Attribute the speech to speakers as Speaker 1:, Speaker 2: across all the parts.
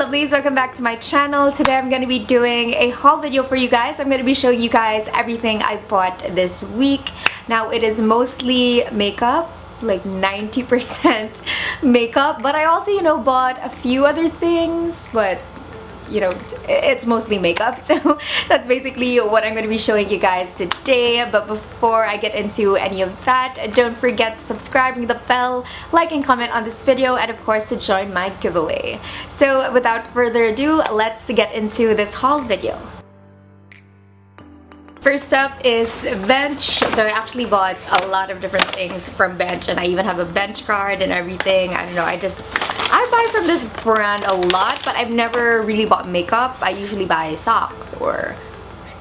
Speaker 1: lovelies, welcome back to my channel. Today I'm going to be doing a haul video for you guys. I'm going to be showing you guys everything I bought this week. Now it is mostly makeup, like 90% makeup, but I also, bought a few other things, but it's mostly makeup. So that's basically what I'm going to be showing you guys today. But before I get into any of that, don't forget to subscribe, ring the bell, like and comment on this video, and of course to join my giveaway. So without further ado, let's get into this haul video. First up is Bench. So I actually bought a lot of different things from Bench, and I even have a Bench card and everything. I don't know, I buy from this brand a lot, but I've never really bought makeup. I usually buy socks or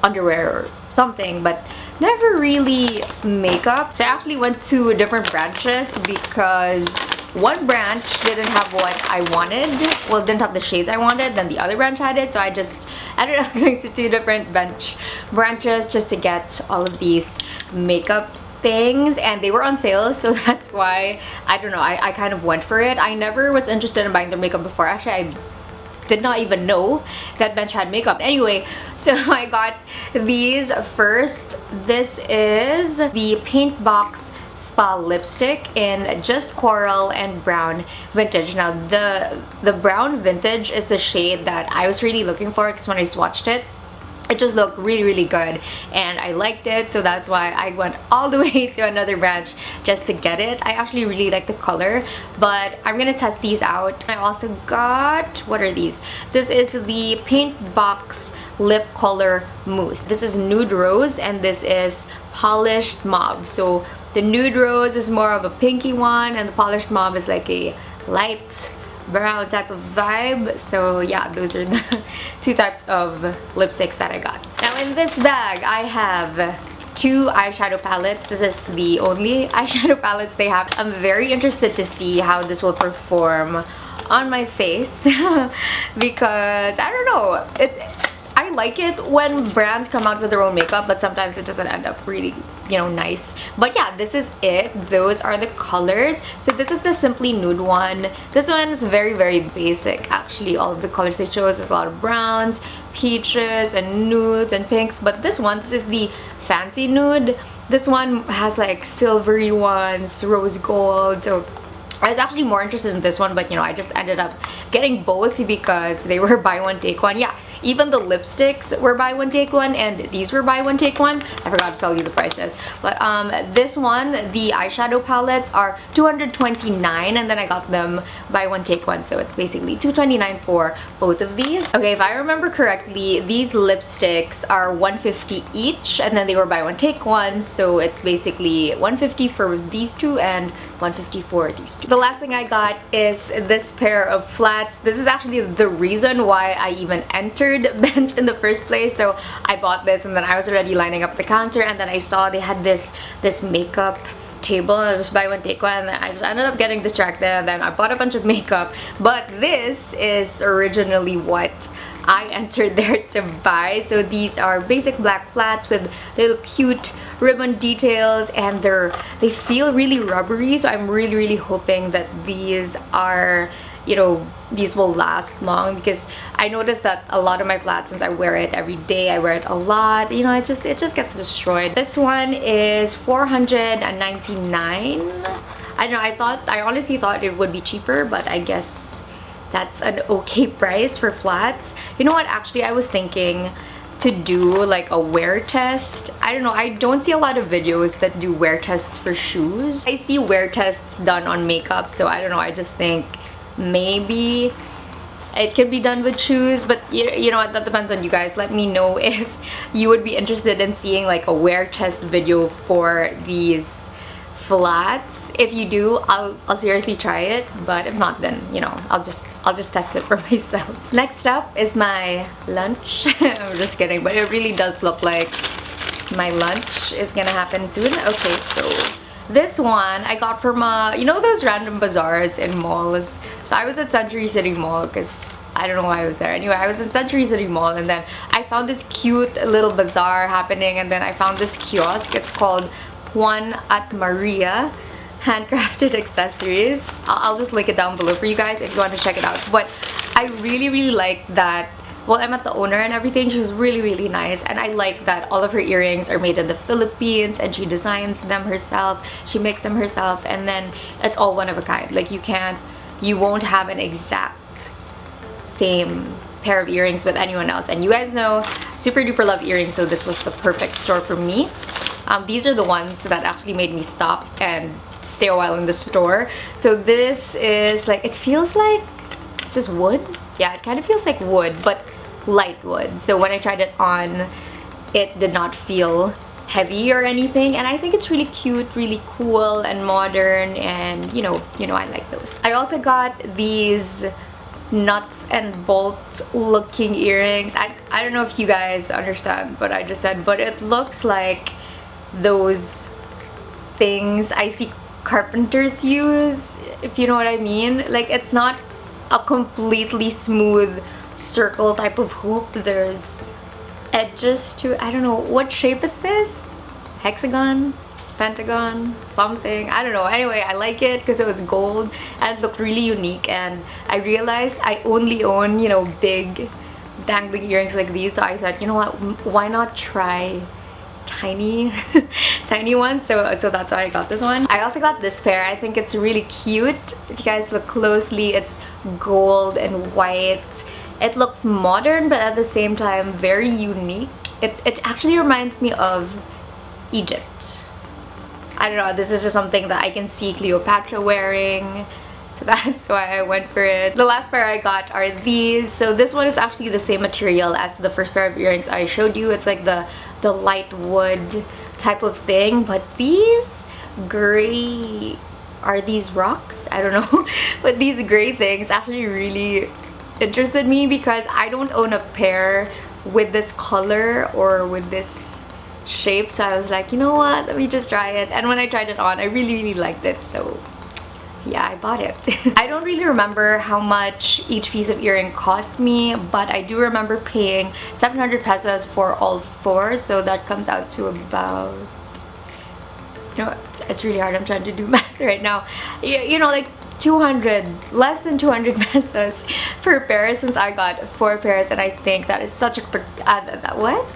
Speaker 1: underwear or something, but never really makeup. So I actually went to different branches branch one branch didn't have what I wanted. Well, didn't have the shades I wanted, then the other branch had it. So I just ended up going to two different branches just to get all of these makeup things, and they were on sale, so that's why I kind of went for it. I never was interested in buying their makeup before. Actually, I did not even know that Bench had makeup. Anyway, so I got these first. This is the Paint Box Spa lipstick in just coral and brown vintage. Now the brown vintage is the shade that I was really looking for, because when I swatched it, it just looked really good and I liked it, so that's why I went all the way to another branch just to get it. I actually really like the color, but I'm gonna test these out. I also got, what are these? This is the Paint Box Lip Color Mousse. This is Nude Rose and this is Polished Mauve. So the Nude Rose is more of a pinky one, and the Polished Mauve is like a light brown type of vibe. So yeah, those are the two types of lipsticks that I got. Now in this bag I have two eyeshadow palettes. This is the only eyeshadow palettes they have. I'm very interested to see how this will perform on my face because I don't know, I like it when brands come out with their own makeup, but sometimes it doesn't end up really, nice. But yeah, this is it. Those are the colors. So this is the Simply Nude one. This one is very basic. Actually, all of the colors they chose is a lot of browns, peaches, and nudes and pinks. But this is the Fancy Nude. This one has like silvery ones, rose gold. So I was actually more interested in this one, but I just ended up getting both because they were buy one take one. Yeah, even the lipsticks were buy one take one, and these were buy one take one. I forgot to tell you the prices, but this one, the eyeshadow palettes are $229, and then I got them buy one take one, so it's basically $229 for both of these. Okay, if I remember correctly, these lipsticks are $150 each, and then they were buy one take one, so it's basically $150 for these two and $150 for these two. The last thing I got is this pair of flats. This is actually the reason why I even entered Bench in the first place. So I bought this, and then I was already lining up at the counter, and then I saw they had this makeup table, and it was buy one take one, and I just ended up getting distracted, and then I bought a bunch of makeup. But this is originally what I entered there to buy. So these are basic black flats with little cute ribbon details, and they feel really rubbery, so I'm really hoping that these are, these will last long, because I noticed that a lot of my flats, since I wear it every day, I wear it a lot, it just gets destroyed. This one is $499. I don't know, I honestly thought it would be cheaper, but I guess that's an okay price for flats. You know what, actually I was thinking to do like a wear test. I don't know, I don't see a lot of videos that do wear tests for shoes. I see wear tests done on makeup, so I don't know, I just think maybe it can be done with shoes, but you know what, that depends on you guys. Let me know if you would be interested in seeing like a wear test video for these flats. If you do, I'll seriously try it, but if not, then I'll just test it for myself. Next up is my lunch. I'm just kidding, but it really does look like my lunch is gonna happen soon. Okay, so this one I got from those random bazaars in malls. So I was at Century City Mall, because I don't know why I was there. Anyway, I was in Century City Mall, and then I found this cute little bazaar happening, and then I found this kiosk. It's called Juan at Maria handcrafted accessories. I'll just link it down below for you guys if you want to check it out. But I really like that. Well, I met the owner and everything. She was really nice, and I like that all of her earrings are made in the Philippines and she designs them herself, she makes them herself, and then it's all one of a kind. Like you won't have an exact same pair of earrings with anyone else. And you guys know, super duper love earrings, so this was the perfect store for me. These are the ones that actually made me stop and stay a while in the store. So this is like, it feels like, is this wood? Yeah, it kind of feels like wood, but light wood. So when I tried it on, it did not feel heavy or anything, and I think it's really cute, really cool and modern, and you know I like those. I also got these nuts and bolts looking earrings. I don't know if you guys understand what I just said, but it looks like those things I see carpenters use, if you know what I mean. Like, it's not a completely smooth circle type of hoop. There's edges to, I don't know, what shape is this? Hexagon? Pentagon? Something? I don't know. Anyway, I like it because it was gold and it looked really unique, and I realized I only own, you know, big dangling earrings like these, so I thought, you know what, why not try tiny tiny ones. So that's why I got this one. I also got this pair. I think it's really cute. If you guys look closely, it's gold and white. It looks modern, but at the same time very unique. It actually reminds me of Egypt. I don't know, this is just something that I can see Cleopatra wearing, so that's why I went for it. The last pair I got are these. So this one is actually the same material as the first pair of earrings I showed you. It's like the light wood type of thing, but these gray, are these rocks? I don't know. But these gray things actually really interested me because I don't own a pair with this color or with this shape, so I was like, you know what, let me just try it. And when I tried it on, I really liked it, so yeah, I bought it. I don't really remember how much each piece of earring cost me, but I do remember paying 700 pesos for all four, so that comes out to about, you know, it's really hard, I'm trying to do math right now, you know, like 200, less than 200 pesos per pair, since I got 4 pairs, and I think that is such a what?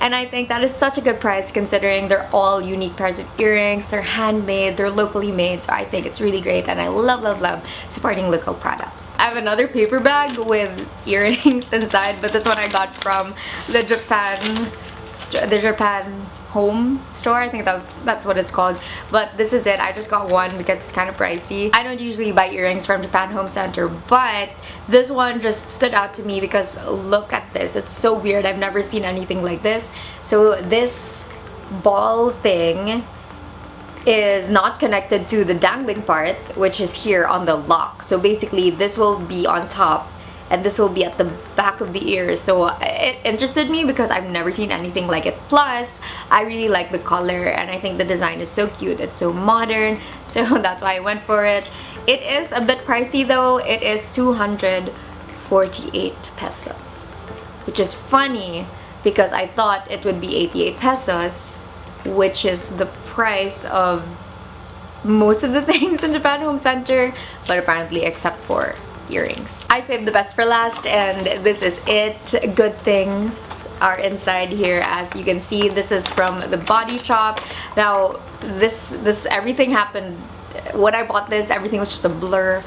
Speaker 1: And I think that is such a good price considering they're all unique pairs of earrings, they're handmade, they're locally made, so I think it's really great, and I love supporting local products. I have another paper bag with earrings inside, but this one I got from the Japan home store, I think that's what it's called. But this is it. I just got one because it's kind of pricey. I don't usually buy earrings from Japan Home Center, but this one just stood out to me because look at this. It's so weird. I've never seen anything like this. So this ball thing is not connected to the dangling part, which is here on the lock. So basically this will be on top and this will be at the back of the ears. So it interested me because I've never seen anything like it. Plus, I really like the color and I think the design is so cute. It's so modern, so that's why I went for it. It is a bit pricey though. It is 248 pesos, which is funny because I thought it would be 88 pesos, which is the price of most of the things in Japan Home Center, but apparently except for earrings. I saved the best for last, and this is it. Good things are inside here. As you can see, this is from the Body Shop. Now this everything happened when I bought this. Everything was just a blur.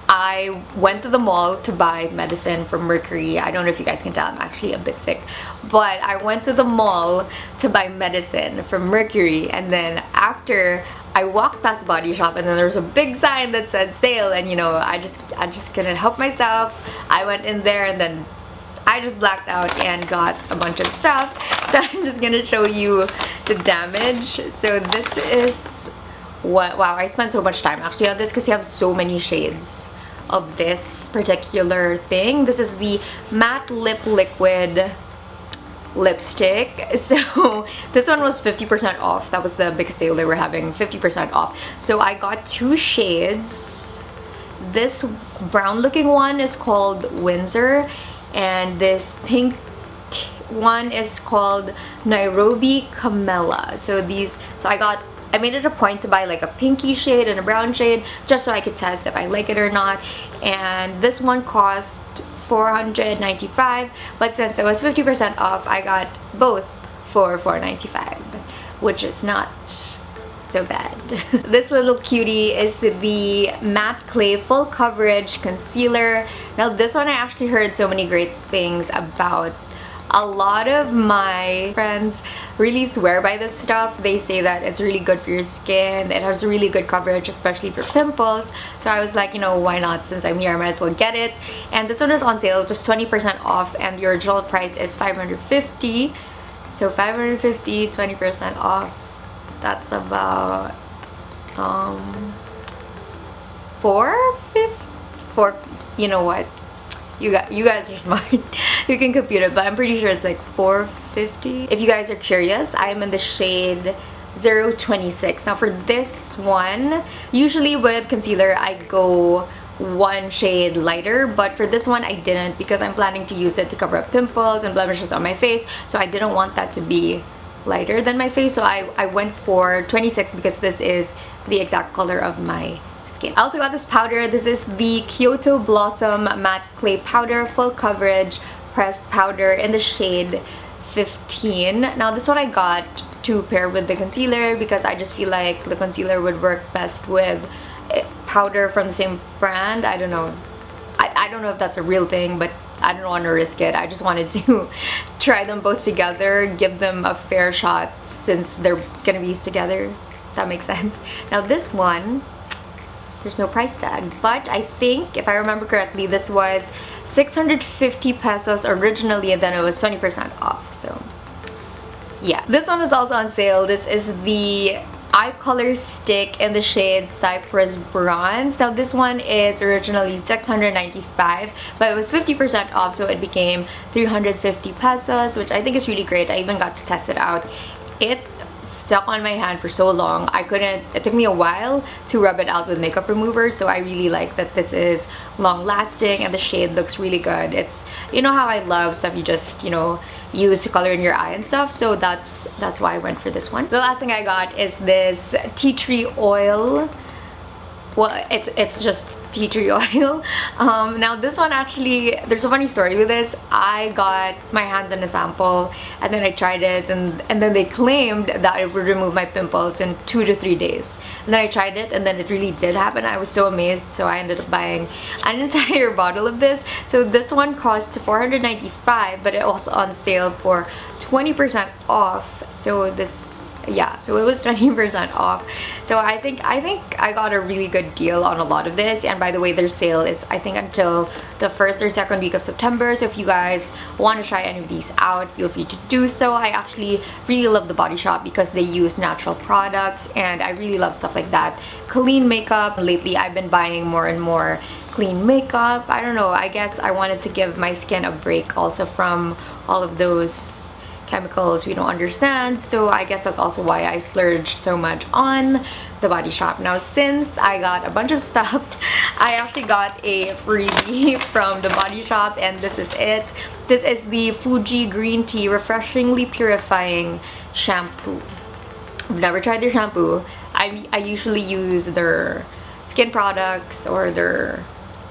Speaker 1: I went to the mall to buy medicine from Mercury. I don't know if you guys can tell, I'm actually a bit sick, but I went to the mall to buy medicine from Mercury, and then after I walked past the Body Shop, and then there was a big sign that said sale, and you know, I just couldn't help myself. I went in there and then I just blacked out and got a bunch of stuff. So I'm just gonna show you the damage. So this is what, wow, I spent so much time actually on this because you have so many shades of this particular thing. This is the matte lip liquid lipstick. So this one was 50% off. That was the biggest sale they were having, 50% off. So I got 2 shades. This brown looking one is called Windsor, and this pink one is called Nairobi Camella. So I made it a point to buy like a pinky shade and a brown shade just so I could test if I like it or not. and this one cost $495, but since it was 50% off, I got both for $495, which is not so bad. This little cutie is the Matte Clay Full Coverage Concealer. Now this one I actually heard so many great things about. A lot of my friends really swear by this stuff. They say that it's really good for your skin. It has really good coverage, especially for pimples. So I was like, you know, why not? Since I'm here, I might as well get it. And this one is on sale, just 20% off, and the original price is $550. So $550, 20% off. That's about $450. You know what? You guys are smart. You can compute it, but I'm pretty sure it's like $450. If you guys are curious, I am in the shade 026. Now for this one, usually with concealer I go one shade lighter, but for this one I didn't, because I'm planning to use it to cover up pimples and blemishes on my face, so I didn't want that to be lighter than my face, so I went for 26 because this is the exact color of my skin. I also got this powder. This is the Kyoto Blossom Matte Clay Powder Full Coverage Pressed Powder in the shade 15. Now this one I got to pair with the concealer because I just feel like the concealer would work best with powder from the same brand. I don't know. I don't know if that's a real thing, but I don't want to risk it. I just wanted to try them both together, give them a fair shot since they're gonna be used together. That makes sense. Now this one, there's no price tag, but I think, if I remember correctly, this was 650 pesos originally, and then it was 20% off. So yeah, this one is also on sale. This is the eye color stick in the shade Cypress Bronze. Now this one is originally 695, but it was 50% off, so it became 350 pesos, which I think is really great. I even got to test it out. It stuck on my hand for so long. It took me a while to rub it out with makeup remover, so I really like that this is long lasting and the shade looks really good. It's, you know how I love stuff you just, you know, use to color in your eye and stuff, so that's why I went for this one. The last thing I got is this tea tree oil. Well, it's just tea tree oil. Now this one, actually, there's a funny story with this. I got my hands on a sample and then I tried it, and then they claimed that it would remove my pimples in 2 to 3 days. And then I tried it and then it really did happen. I was so amazed, so I ended up buying an entire bottle of this. So this one cost $495, but it was on sale for 20% off. So this, yeah, so it was 20% off. So I think I got a really good deal on a lot of this. And by the way, their sale is, I think, until the 1st or 2nd week of September. So if you guys want to try any of these out, feel free to do so. I actually really love the Body Shop because they use natural products, and I really love stuff like that. Clean makeup. Lately I've been buying more and more clean makeup. I don't know, I guess I wanted to give my skin a break also from all of those chemicals we don't understand, so I guess that's also why I splurged so much on the Body Shop. Now since I got a bunch of stuff, I actually got a freebie from the Body Shop, and this is it. This is the Fuji Green Tea Refreshingly Purifying Shampoo. I've never tried their shampoo. I usually use their skin products or their,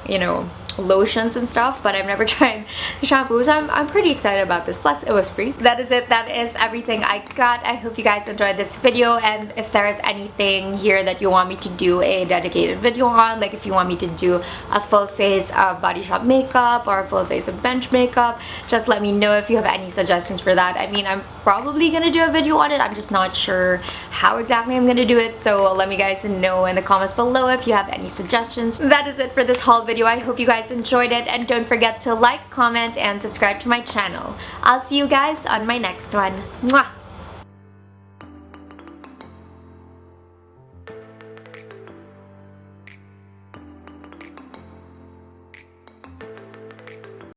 Speaker 1: you know, lotions and stuff, but I've never tried the shampoo, so I'm pretty excited about this. Plus it was free. That is it. That is everything I got. I hope you guys enjoyed this video, and if there is anything here that you want me to do a dedicated video on, like if you want me to do a full face of Body Shop makeup or a full face of bench makeup, just let me know if you have any suggestions for that. I mean, I'm probably gonna do a video on it. I'm just not sure how exactly I'm gonna do it, so let me guys know in the comments below if you have any suggestions. That is it for this haul video. I hope you guys enjoyed it, and don't forget to like, comment, and subscribe to my channel. I'll see you guys on my next one. Mwah!